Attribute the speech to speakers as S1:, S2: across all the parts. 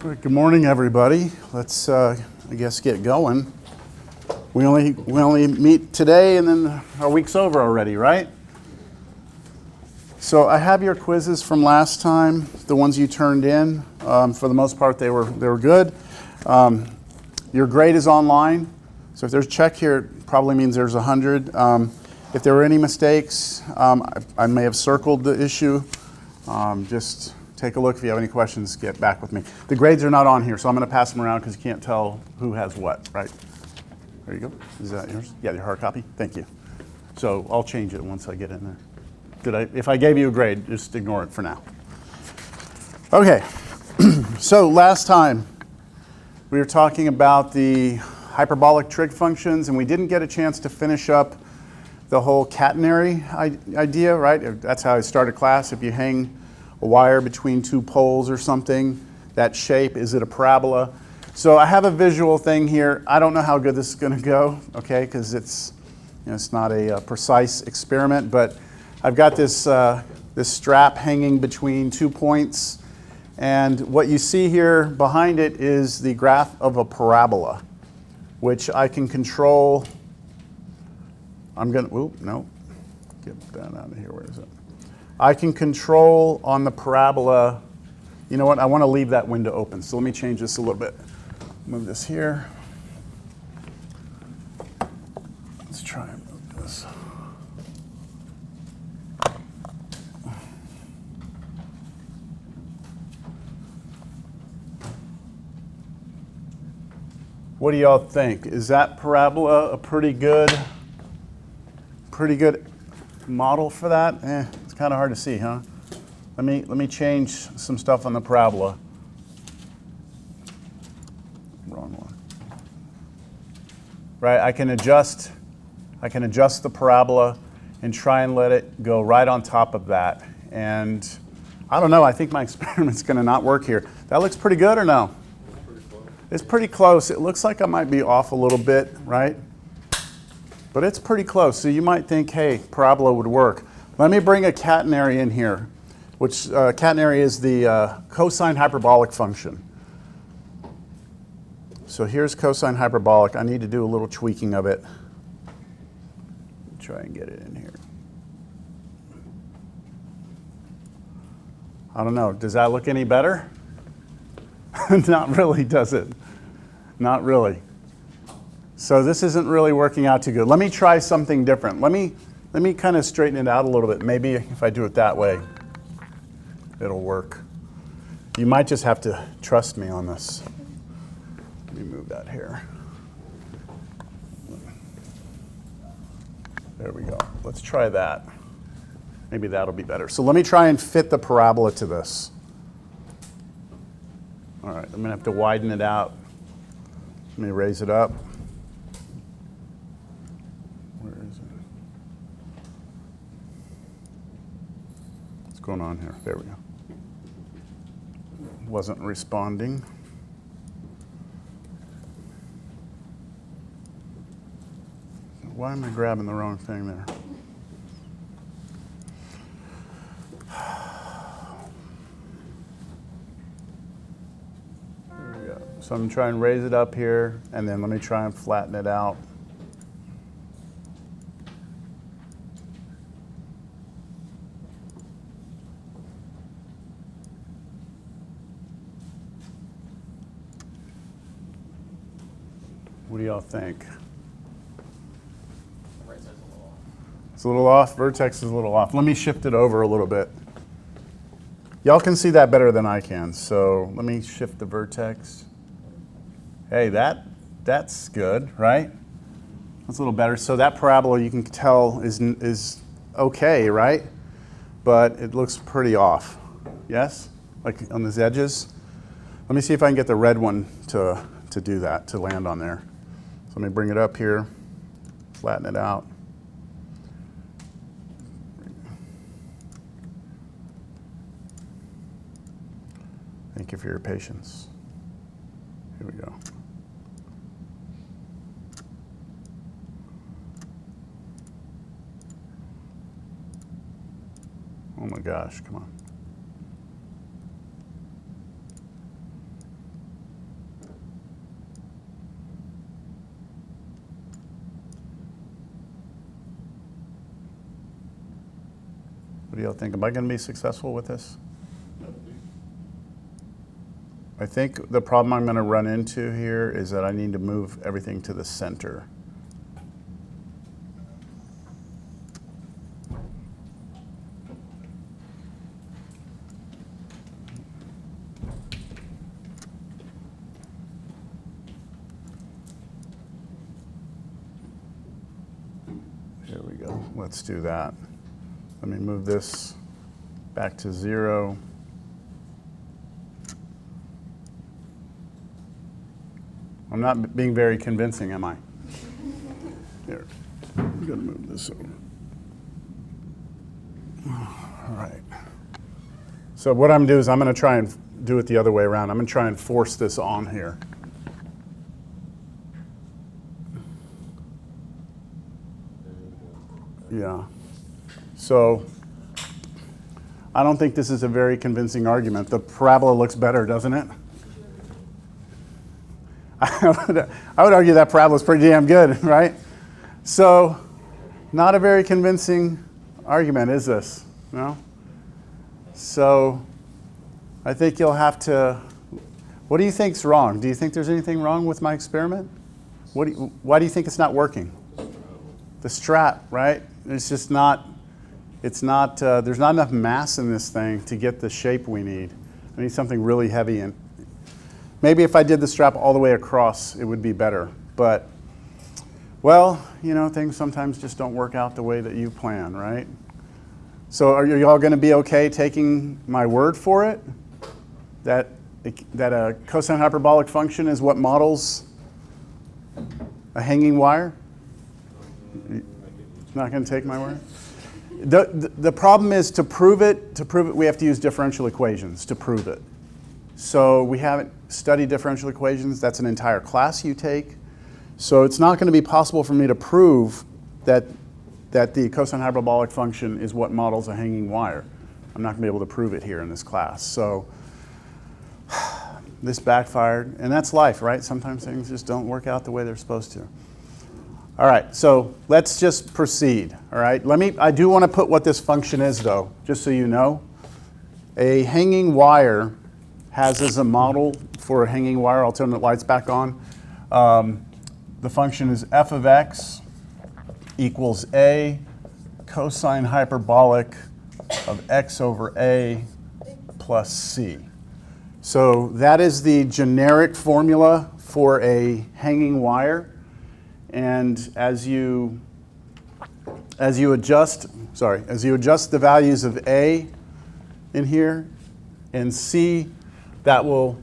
S1: Good morning, everybody. Let's, I guess, get going. We only meet today, and then our week's over already, right? So I have your quizzes from last time, the ones you turned in. For the most part, they were good. Your grade is online, so if there's a check here, it probably means there's 100. If there were any mistakes, I may have circled the issue. Just take a look. If you have any questions, get back with me. The grades are not on here, so I'm going to pass them around because you can't tell who has what, right? There you go. Is that yours? Yeah, your hard copy? Thank you. So I'll change it once I get in there. If I gave you a grade, just ignore it for now. Okay, so last time we were talking about the hyperbolic trig functions, and we didn't get a chance to finish up the whole catenary idea, right? That's how I started class. If you hang a wire between two poles or something, that shape, is it a parabola? So I have a visual thing here. I don't know how good this is going to go, okay, because it's not a precise experiment, but I've got this strap hanging between 2 points, and what you see here behind it is the graph of a parabola, which I can control. I'm going to, no, get that out of here. Where is it? I can control on the parabola. You know what? I want to leave that window open. So let me change this a little bit. Move this here. Let's try and move this. What do y'all think? Is that parabola a pretty good model for that? It's kind of hard to see, huh? Let me change some stuff on the parabola. Wrong one. Right, I can adjust the parabola and try and let it go right on top of that. And I don't know, I think my experiment's going to not work here. That looks pretty good or no? It's pretty close. It looks like I might be off a little bit, right? But it's pretty close. So you might think, hey, parabola would work. Let me bring a catenary in here, which catenary is the cosine hyperbolic function. So here's cosine hyperbolic. I need to do a little tweaking of it. Try and get it in here. I don't know. Does that look any better? Not really, does it? Not really. So this isn't really working out too good. Let me try something different. Let me kind of straighten it out a little bit. Maybe if I do it that way, it'll work. You might just have to trust me on this. Let me move that here. There we go. Let's try that. Maybe that'll be better. So let me try and fit the parabola to this. All right, I'm going to have to widen it out. Let me raise it up. Where is it? What's going on here? There we go. Wasn't responding. Why am I grabbing the wrong thing there? So I'm trying to raise it up here, and then let me try and flatten it out. What do y'all think? It's a little off. Vertex is a little off. Let me shift it over a little bit. Y'all can see that better than I can, so let me shift the vertex. Hey, that's good, right? That's a little better. So that parabola, you can tell, is okay, right? But it looks pretty off. Yes? Like on these edges? Let me see if I can get the red one to do that, to land on there. So let me bring it up here, flatten it out. Thank you for your patience. Here we go. Oh my gosh, come on. do y'all think? Am I going to be successful with this? I think the problem I'm going to run into here is that I need to move everything to the center. Here we go. Let's do that. Let me move this back to 0. I'm not being very convincing, am I? Here, I'm going to move this over. All right. So what I'm going to do is I'm going to try and do it the other way around. I'm going to try and force this on here. Yeah. So I don't think this is a very convincing argument. The parabola looks better, doesn't it? I would argue that parabola is pretty damn good, right? So not a very convincing argument, is this? No? So I think you'll have to, what do you think's wrong? Do you think there's anything wrong with my experiment? Why do you think it's not working? The strap, right? It's just not, there's not enough mass in this thing to get the shape we need. I need something really heavy in. Maybe if I did the strap all the way across, it would be better. But, well, you know, things sometimes just don't work out the way that you plan, right? So are you all going to be okay taking my word for it? That a cosine hyperbolic function is what models a hanging wire? Not going to take my word? The problem is to prove it, we have to use differential equations to prove it. So we haven't studied differential equations. That's an entire class you take. So it's not going to be possible for me to prove that the cosine hyperbolic function is what models a hanging wire. I'm not going to be able to prove it here in this class. So this backfired, and that's life, right? Sometimes things just don't work out the way they're supposed to. All right, so let's just proceed. All right, I do want to put what this function is, though, just so you know. A hanging wire has as a model for a hanging wire, I'll turn the lights back on. The function is f of x equals a cosine hyperbolic of x over a plus c. So that is the generic formula for a hanging wire. And as you adjust the values of a in here and c, that will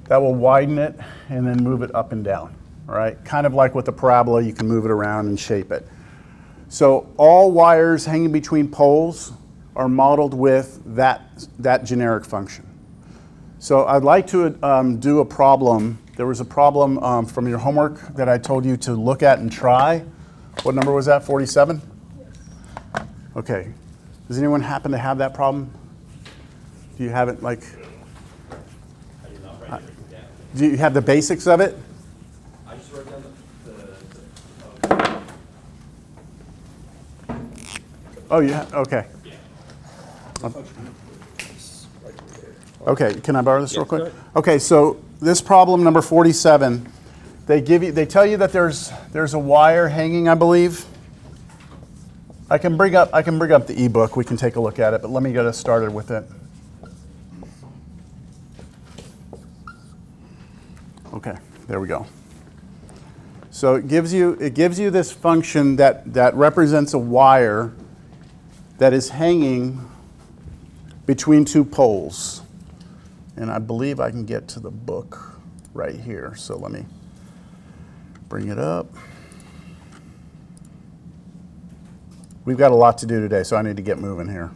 S1: widen it and then move it up and down. All right, kind of like with the parabola, you can move it around and shape it. So all wires hanging between poles are modeled with that generic function. So I'd like to do a problem. There was a problem from your homework that I told you to look at and try. What number was that, 47? Okay. Does anyone happen to have that problem? Do you have it like... Do you have the basics of it?
S2: I just wrote down
S1: Oh, yeah, okay. Okay, can I borrow this real quick? Okay, so this problem number 47, they tell you that there's a wire hanging, I believe. I can bring up the ebook. We can take a look at it, but let me get us started with it. Okay, there we go. So it gives you this function that represents a wire that is hanging between two poles. And I believe I can get to the book right here. So let me bring it up. We've got a lot to do today, so I need to get moving here.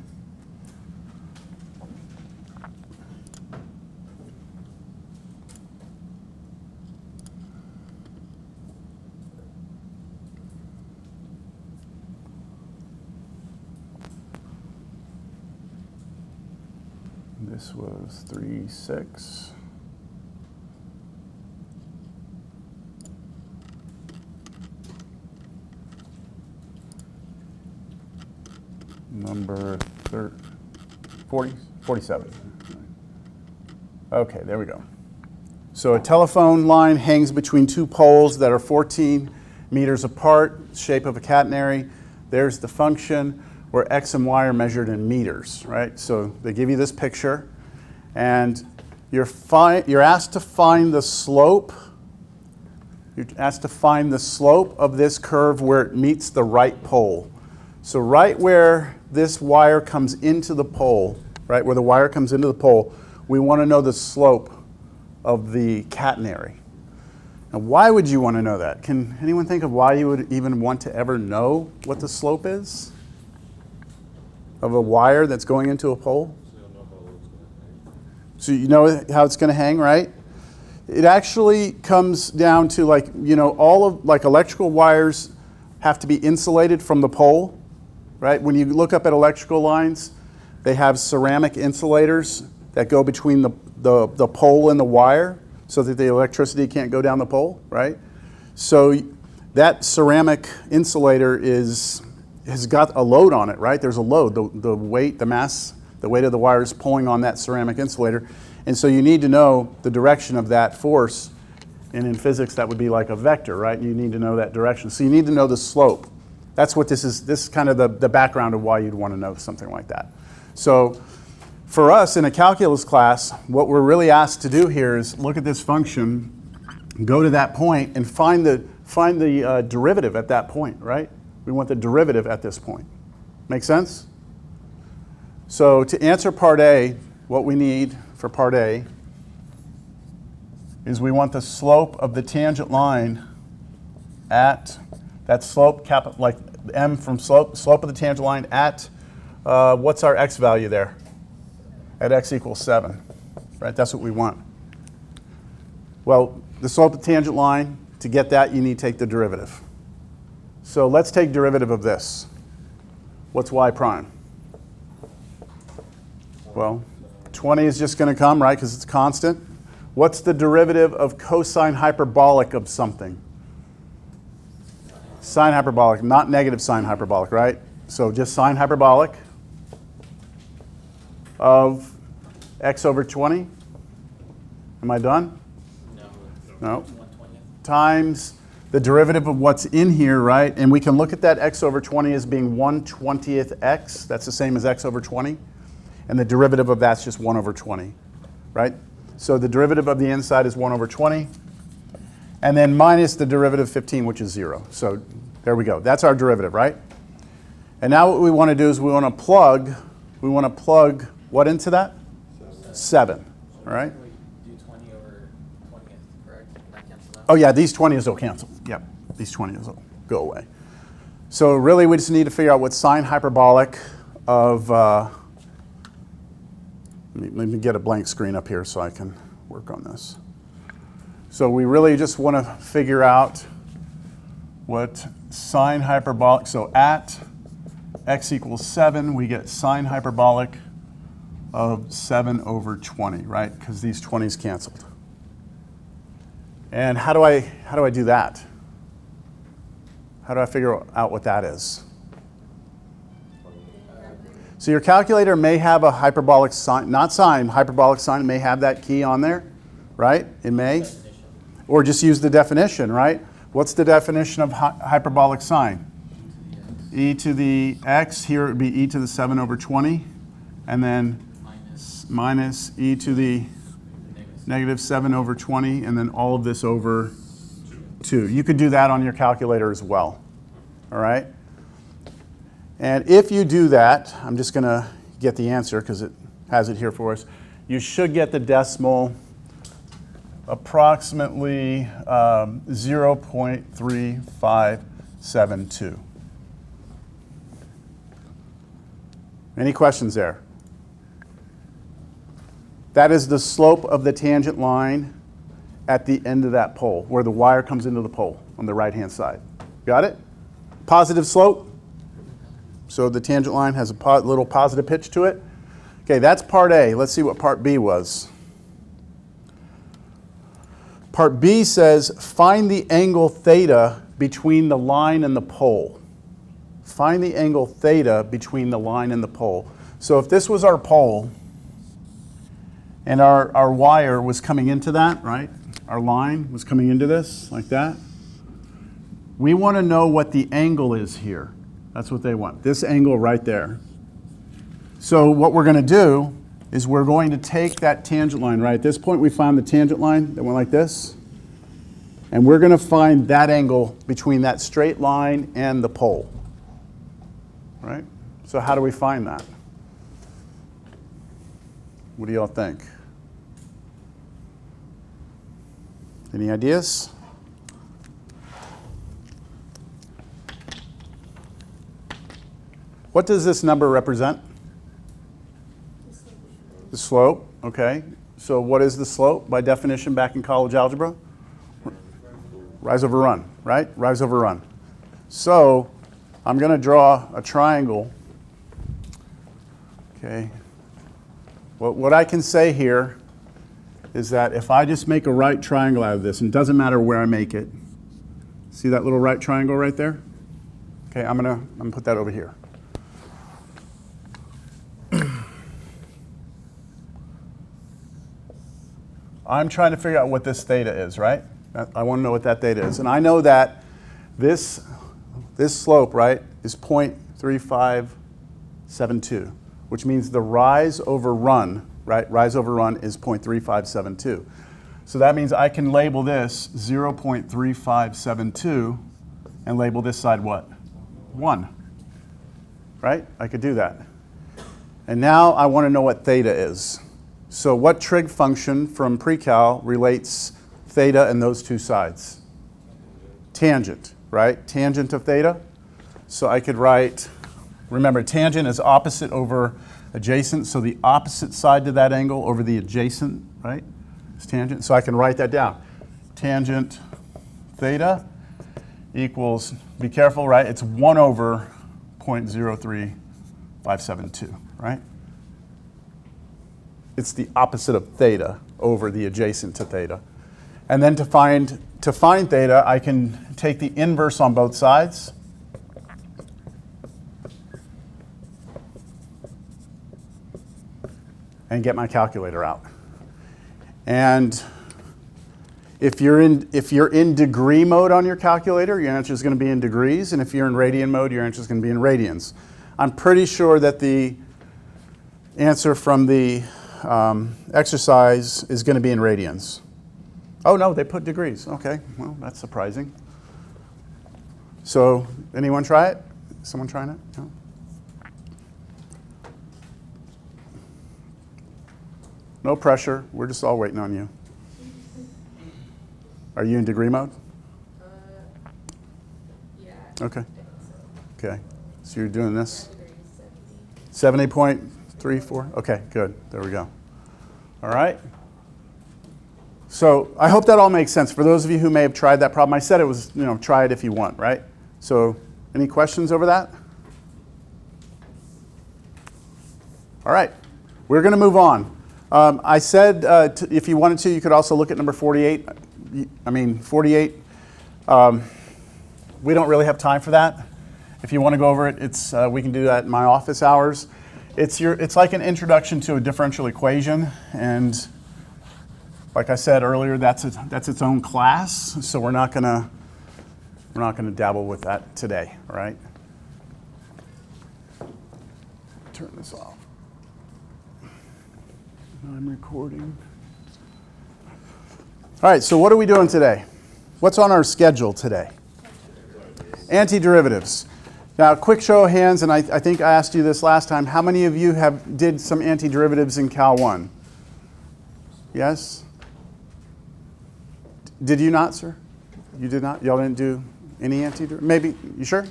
S1: This was 3.6. Number 13. 40, 47. Okay, there we go. So a telephone line hangs between two poles that are 14 meters apart, shape of a catenary. There's the function where x and y are measured in meters, right? So they give you this picture, and you're asked to find the slope. You're asked to find the slope of this curve where it meets the right pole. So right where this wire comes into the pole, right where the wire comes into the pole, we want to know the slope of the catenary. Now, why would you want to know that? Can anyone think of why you would even want to ever know what the slope is of a wire that's going into a pole? So you know how it's going to hang, right? It actually comes down to, like, you know, all of, like, electrical wires have to be insulated from the pole, right? When you look up at electrical lines, they have ceramic insulators that go between the pole and the wire so that the electricity can't go down the pole, right? So that ceramic insulator has got a load on it, right? There's a load, the weight, the mass, the weight of the wire is pulling on that ceramic insulator. And so you need to know the direction of that force. And in physics, that would be like a vector, right? You need to know that direction. So you need to know the slope. That's what this is. This is kind of the background of why you'd want to know something like that. So for us in a calculus class, what we're really asked to do here is look at this function, go to that point, and find the derivative at that point, right? We want the derivative at this point. Make sense? So to answer part A, what we need for part A is we want the slope of the tangent line at that slope, like m from slope of the tangent line at, what's our x value there? At x equals 7, right? That's what we want. Well, the slope of the tangent line, to get that, you need to take the derivative. So let's take derivative of this. What's y prime? Well, 20 is just going to come, right, because it's constant. What's the derivative of cosine hyperbolic of something? Sine hyperbolic, not negative sine hyperbolic, right? So just sine hyperbolic of x over 20. Am I done? No. Times the derivative of what's in here, right? And we can look at that x over 20 as being 1/20th x. That's the same as x over 20. And the derivative of that's just 1 over 20, right? So the derivative of the inside is 1 over 20. And then minus the derivative of 15, which is 0. So there we go. That's our derivative, right? And now what we want to do is we want to plug what into that? 7, all right?
S2: We do 20 over 20th, correct? That cancel out?
S1: Oh yeah, these 20s will cancel. Yep, these 20s will go away. So really we just need to figure out what sine hyperbolic of, let me get a blank screen up here so I can work on this. So we really just want to figure out what sine hyperbolic, so at x equals 7, we get sine hyperbolic of 7 over 20, right? Because these 20s canceled. And how do I do that? How do I figure out what that is? So your calculator may have a hyperbolic sign, not sine, hyperbolic sign, it may have that key on there, right? It may. Or just use the definition, right? What's the definition of hyperbolic sine? E to the x, here it would be e to the 7 over 20, and then minus e to the negative 7 over 20, and then all of this over 2. You could do that on your calculator as well, all right? And if you do that, I'm just going to get the answer because it has it here for us. You should get the decimal approximately 0.3572. Any questions there? That is the slope of the tangent line at the end of that pole, where the wire comes into the pole on the right-hand side. Got it? Positive slope. So the tangent line has a little positive pitch to it. Okay, that's part A. Let's see what part B was. Part B says, find the angle theta between the line and the pole. Find the angle theta between the line and the pole. So if this was our pole, and our wire was coming into that, right? Our line was coming into this, like that. We want to know what the angle is here. That's what they want, this angle right there. So what we're going to do is we're going to take that tangent line, right? At this point we found the tangent line that went like this. And we're going to find that angle between that straight line and the pole, right? So how do we find that? What do y'all think? Any ideas? What does this number represent? The slope, okay. So what is the slope by definition back in college algebra? Rise over run, right? Rise over run. So I'm going to draw a triangle. Okay. What I can say here is that if I just make a right triangle out of this, and it doesn't matter where I make it, see that little right triangle right there? Okay, I'm gonna put that over here. I'm trying to figure out what this theta is, right? I want to know what that theta is. And I know that this slope, right, is 0.3572, which means the rise over run, right, rise over run is 0.3572. So that means I can label this 0.3572 and label this side what? 1, right? I could do that. And now I want to know what theta is. So what trig function from pre-cal relates theta and those two sides? Tangent, right? Tangent of theta. So I could write, remember, tangent is opposite over adjacent, so the opposite side to that angle over the adjacent, right, is tangent. So I can write that down. Tangent theta equals, be careful, right, it's 1 over 0.03572, right? It's the opposite of theta over the adjacent to theta. And then to find theta, I can take the inverse on both sides. And get my calculator out. And if you're in degree mode on your calculator, your answer is going to be in degrees. And if you're in radian mode, your answer is going to be in radians. I'm pretty sure that the answer from the exercise is going to be in radians. Oh no, they put degrees. Okay, well, that's surprising. So, anyone try it? Someone trying it? No? No pressure. We're just all waiting on you. Are you in degree mode?
S3: Yeah.
S1: Okay. Okay. So you're doing this? 70.34? Okay, good. There we go. All right. So I hope that all makes sense. For those of you who may have tried that problem, I said it was, try it if you want, right? So any questions over that? All right. We're going to move on. I said if you wanted to, you could also look at number 48. 48, we don't really have time for that. If you want to go over it, we can do that in my office hours. It's like an introduction to a differential equation, and like I said earlier, that's its own class. So we're not gonna dabble with that today, all right? Turn this off. I'm recording. All right, so what are we doing today? What's on our schedule today? Antiderivatives. Now, quick show of hands, and I think I asked you this last time. How many of you did some antiderivatives in Cal 1? Yes? Did you not, sir? You did not? Y'all didn't do any antiderivatives? Maybe, you sure?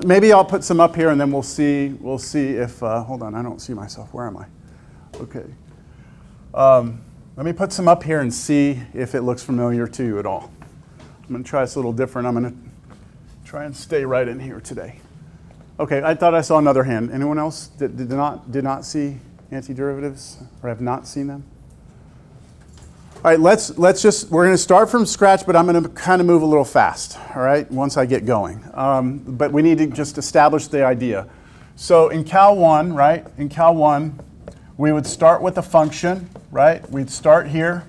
S1: Maybe I'll put some up here and then we'll see if, hold on, I don't see myself. Where am I? Okay. Let me put some up here and see if it looks familiar to you at all. I'm going to try this a little different. I'm going to try and stay right in here today. Okay, I thought I saw another hand. Anyone else that did not see antiderivatives or have not seen them? All right, we're going to start from scratch, but I'm going to kind of move a little fast, all right, once I get going. But we need to just establish the idea. So in Cal 1, right, in Cal 1, we would start with a function, right? We'd start here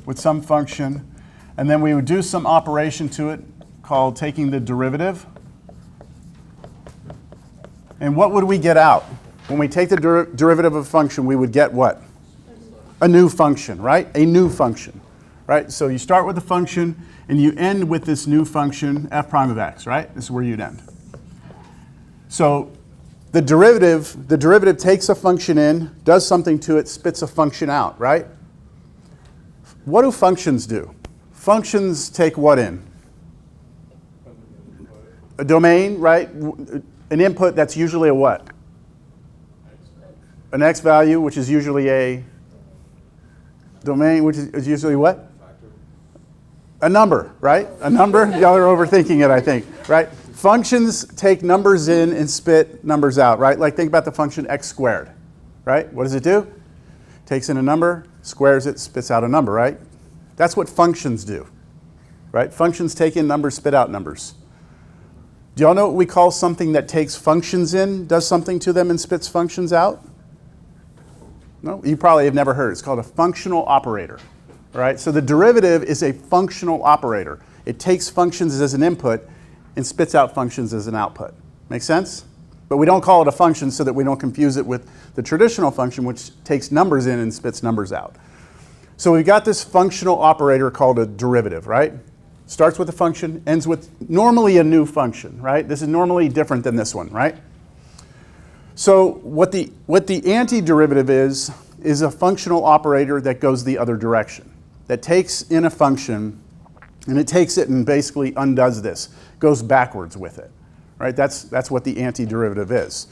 S1: with some function, and then we would do some operation to it called taking the derivative. And what would we get out? When we take the derivative of a function, we would get what? A new function, right? A new function, right? So you start with a function, and you end with this new function, f prime of x, right? This is where you'd end. So the derivative takes a function in, does something to it, spits a function out, right? What do functions do? Functions take what in? A domain, right? An input that's usually a what? An x value, which is usually a domain, which is usually what? A number, right? A number? Y'all are overthinking it, I think, right? Functions take numbers in and spit numbers out, right? Like think about the function x squared, right? What does it do? Takes in a number, squares it, spits out a number, right? That's what functions do, right? Functions take in numbers, spit out numbers. Do y'all know what we call something that takes functions in, does something to them, and spits functions out? No? You probably have never heard. It's called a functional operator, right? So the derivative is a functional operator. It takes functions as an input and spits out functions as an output. Make sense? But we don't call it a function so that we don't confuse it with the traditional function, which takes numbers in and spits numbers out. So we've got this functional operator called a derivative, right? Starts with a function, ends with normally a new function, right? This is normally different than this one, right? So what the antiderivative is a functional operator that goes the other direction, that takes in a function and it takes it and basically undoes this, goes backwards with it, right? That's what the antiderivative is.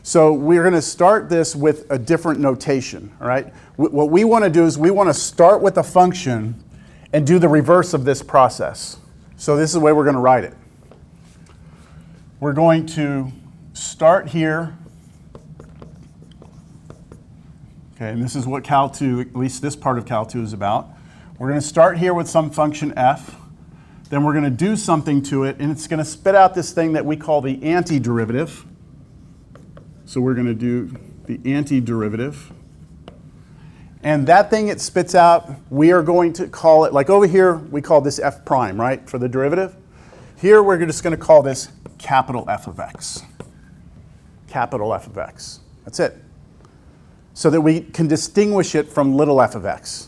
S1: So we're going to start this with a different notation, all right? What we want to do is we want to start with a function and do the reverse of this process. So this is the way we're going to write it. We're going to start here. Okay, and this is what Cal 2, at least this part of Cal 2 is about. We're going to start here with some function f. Then we're going to do something to it, and it's going to spit out this thing that we call the antiderivative. So we're going to do the antiderivative. And that thing it spits out, we are going to call it, like over here, we call this f prime, right, for the derivative. Here we're just going to call this capital F of x. Capital F of x. That's it. So that we can distinguish it from little f of x.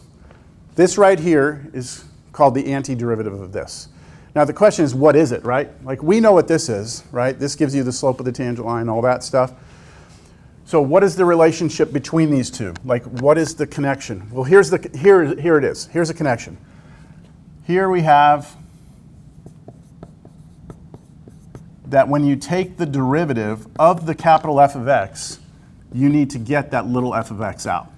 S1: This right here is called the antiderivative of this. Now the question is, what is it, right? Like we know what this is, right? This gives you the slope of the tangent line, all that stuff. So what is the relationship between these two? Like what is the connection? Well, here it is. Here's a connection. Here we have that when you take the derivative of the capital F of x, you need to get that little f of x out.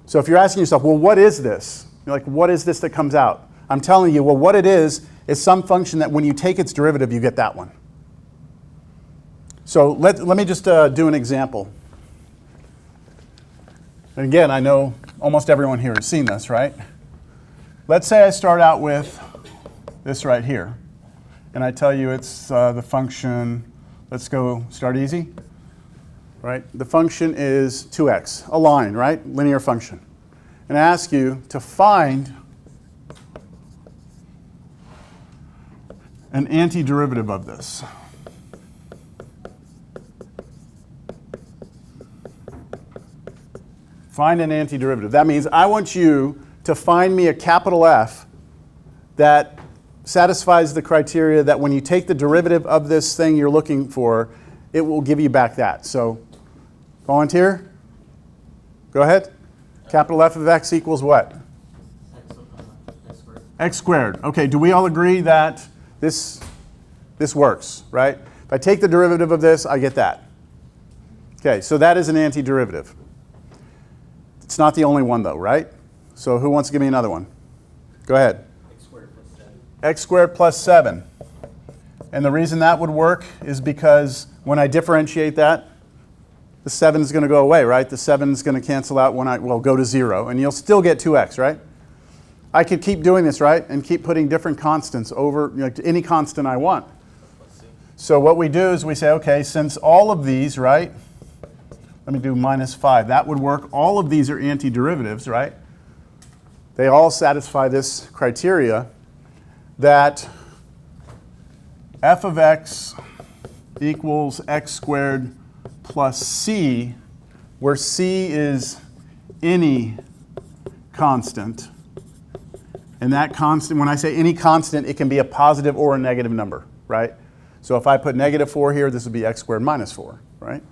S1: So if you're asking yourself, well, what is this? You're like, what is this that comes out? I'm telling you, well, what it is some function that when you take its derivative, you get that one. So let me just do an example. And again, I know almost everyone here has seen this, right? Let's say I start out with this right here. And I tell you it's the function, let's go start easy. Right? The function is 2x, a line, right? Linear function. And I ask you to find an antiderivative of this. Find an antiderivative. That means I want you to find me a capital F that satisfies the criteria that when you take the derivative of this thing you're looking for, it will give you back that. So, volunteer? Go ahead. Capital F of x equals what?
S2: X squared.
S1: X squared. Okay, do we all agree that this works, right? If I take the derivative of this, I get that. Okay, so that is an antiderivative. It's not the only one though, right? So who wants to give me another one? Go ahead.
S2: X squared plus 7.
S1: X squared plus 7. And the reason that would work is because when I differentiate that, the 7 is going to go away, right? The 7 is going to cancel out when go to 0, and you'll still get 2x, right? I could keep doing this, right? And keep putting different constants over any constant I want. So what we do is we say, okay, since all of these, right, let me do -5. That would work. All of these are antiderivatives, right? They all satisfy this criteria that f of x equals x squared plus c, where c is any constant. And that constant, when I say any constant, it can be a positive or a negative number, right? So if I put -4 here, this would be x squared minus 4, right?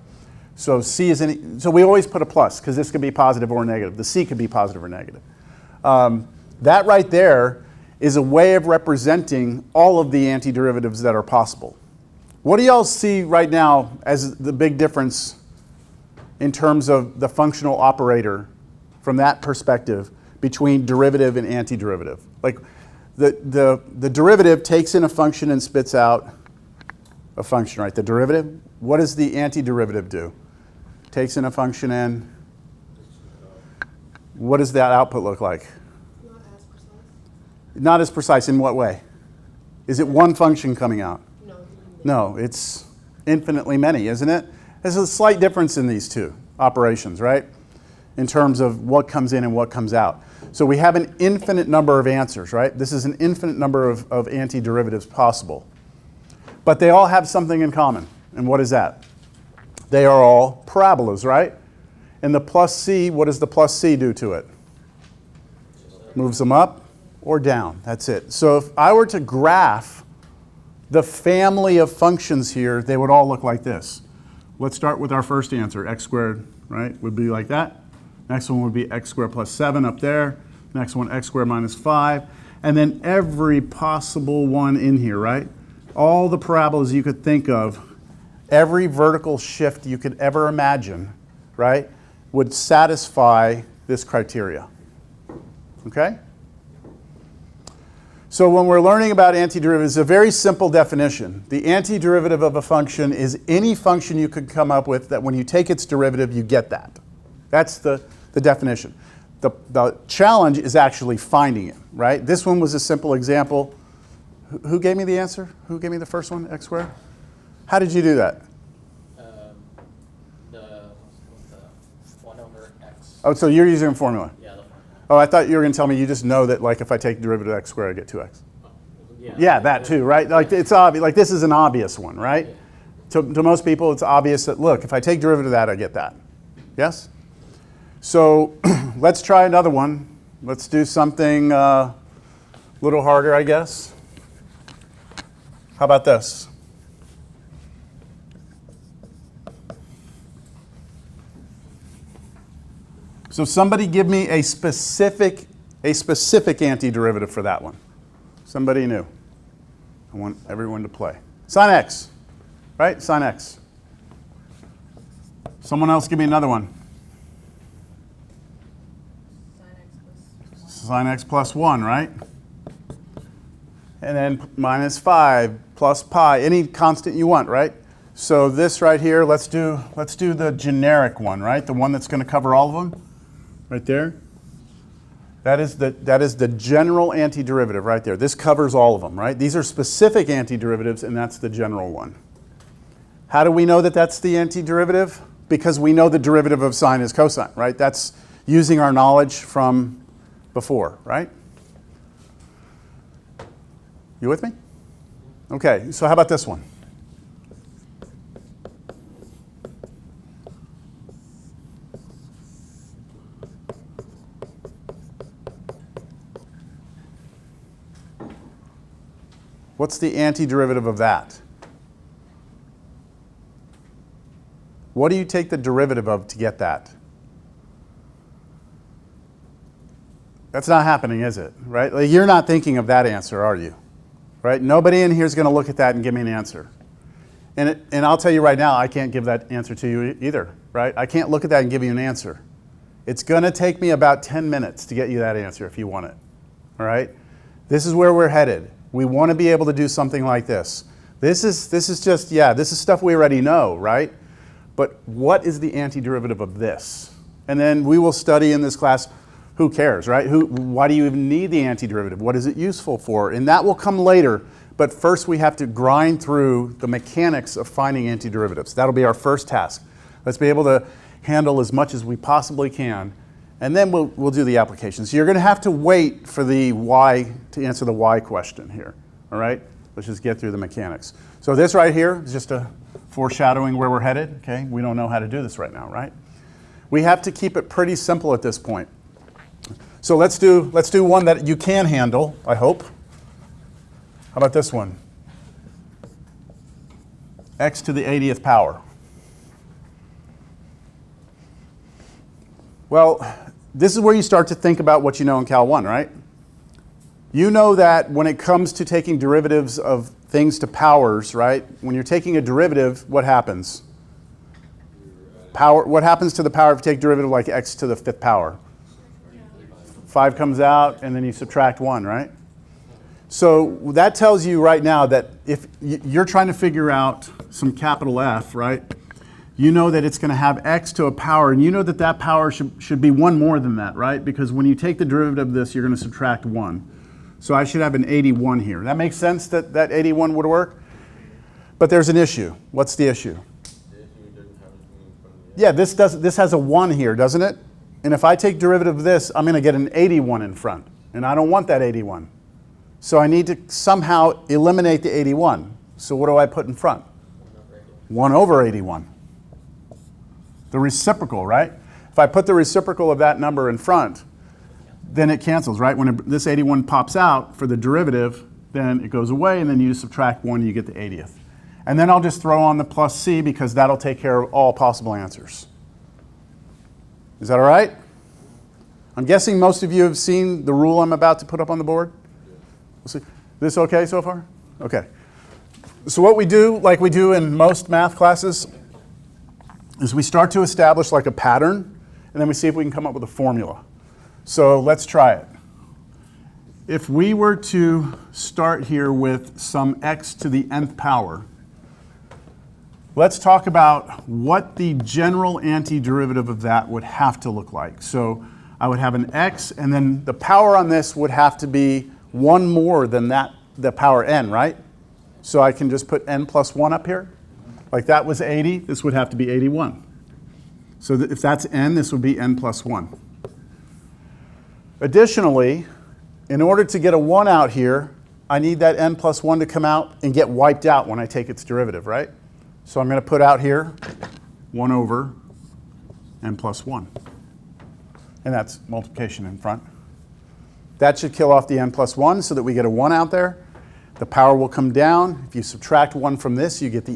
S1: So c is any, so we always put a plus because this could be positive or negative. The c could be positive or negative. That right there is a way of representing all of the antiderivatives that are possible. What do y'all see right now as the big difference in terms of the functional operator from that perspective between derivative and antiderivative? Like the derivative takes in a function and spits out a function, right? The derivative. What does the antiderivative do? Takes in a function and what does that output look like?
S3: Not as precise.
S1: Not as precise in what way? Is it one function coming out?
S3: No.
S1: No, it's infinitely many, isn't it? There's a slight difference in these two operations, right? In terms of what comes in and what comes out. So we have an infinite number of answers, right? This is an infinite number of antiderivatives possible. But they all have something in common. And what is that? They are all parabolas, right? And the plus c, what does the plus c do to it? Moves them up or down. That's it. So if I were to graph the family of functions here, they would all look like this. Let's start with our first answer. X squared, right, would be like that. Next one would be x squared plus 7 up there. Next one, x squared minus 5. And then every possible one in here, right? All the parabolas you could think of, every vertical shift you could ever imagine, right, would satisfy this criteria. Okay? So when we're learning about antiderivatives, it's a very simple definition. The antiderivative of a function is any function you could come up with that when you take its derivative, you get that. That's the definition. The challenge is actually finding it, right? This one was a simple example. Who gave me the answer? Who gave me the first one, x squared? How did you do that?
S2: The 1 over x.
S1: Oh, so you're using a formula.
S2: Yeah, the formula.
S1: Oh, I thought you were going to tell me you just know that, like, if I take derivative of x squared, I get 2x.
S2: Oh,
S1: Yeah, that too, right? Like, it's obvious. Like, this is an obvious one, right?
S2: Yeah.
S1: To most people, it's obvious that, look, if I take derivative of that, I get that. Yes? So let's try another one. Let's do something a little harder, I guess. How about this? So somebody give me a specific antiderivative for that one. Somebody new. I want everyone to play. Sin x, right? Sin x. Someone else give me another one. Sin x plus 1, right? And then minus 5 plus pi, any constant you want, right? So this right here, let's do the generic one, right? The one that's going to cover all of them, right there. That is the general antiderivative right there. This covers all of them, right? These are specific antiderivatives, and that's the general one. How do we know that that's the antiderivative? Because we know the derivative of sine is cosine, right? That's using our knowledge from before, right? You with me? Okay, so how about this one? What's the antiderivative of that? What do you take the derivative of to get that? That's not happening, is it? Right? Like, you're not thinking of that answer, are you? Right? Nobody in here is going to look at that and give me an answer. And I'll tell you right now, I can't give that answer to you either. Right? I can't look at that and give you an answer. It's going to take me about 10 minutes to get you that answer if you want it. All right? This is where we're headed. We want to be able to do something like this. This is just, yeah, this is stuff we already know, right? But what is the antiderivative of this? And then we will study in this class, who cares, right? Why do you even need the antiderivative? What is it useful for? And that will come later. But first we have to grind through the mechanics of finding antiderivatives. That'll be our first task. Let's be able to handle as much as we possibly can, and then we'll do the applications. So you're going to have to wait for the why to answer the why question here. All right? Let's just get through the mechanics. So this right here is just a foreshadowing where we're headed. Okay? We don't know how to do this right now, right? We have to keep it pretty simple at this point. So let's do one that you can handle, I hope. How about this one? X to the 80th power. Well, this is where you start to think about what you know in Cal 1, right? You know that when it comes to taking derivatives of things to powers, right? When you're taking a derivative, what happens? What happens to the power if you take derivative like x to the 5th power? 5 comes out, and then you subtract 1, right? So that tells you right now that if you're trying to figure out some capital F, right? You know that it's going to have x to a power, and you know that that power should be 1 more than that, right? Because when you take the derivative of this, you're going to subtract 1. So I should have an 81 here. That makes sense that that 81 would work? But there's an issue. What's the issue? Yeah, this has a 1 here, doesn't it? And if I take derivative of this, I'm going to get an 81 in front. And I don't want that 81. So I need to somehow eliminate the 81. So what do I put in front? 1 over 81. The reciprocal, right? If I put the reciprocal of that number in front, then it cancels, right? When this 81 pops out for the derivative, then it goes away, and then you subtract 1, and you get the 80th. And then I'll just throw on the plus c, because that'll take care of all possible answers. Is that all right? I'm guessing most of you have seen the rule I'm about to put up on the board. We'll see. This okay so far? Okay. So what we do, like we do in most math classes, is we start to establish like a pattern, and then we see if we can come up with a formula. So let's try it. If we were to start here with some x to the nth power, let's talk about what the general antiderivative of that would have to look like. So I would have an x, and then the power on this would have to be 1 more than that, the power n, right? So I can just put n plus 1 up here. Like that was 80, this would have to be 81. So if that's n, this would be n plus 1. Additionally, in order to get a 1 out here, I need that n plus 1 to come out and get wiped out when I take its derivative, right? So I'm going to put out here 1 over n plus 1. And that's multiplication in front. That should kill off the n plus 1 so that we get a 1 out there. The power will come down. If you subtract 1 from this, you get the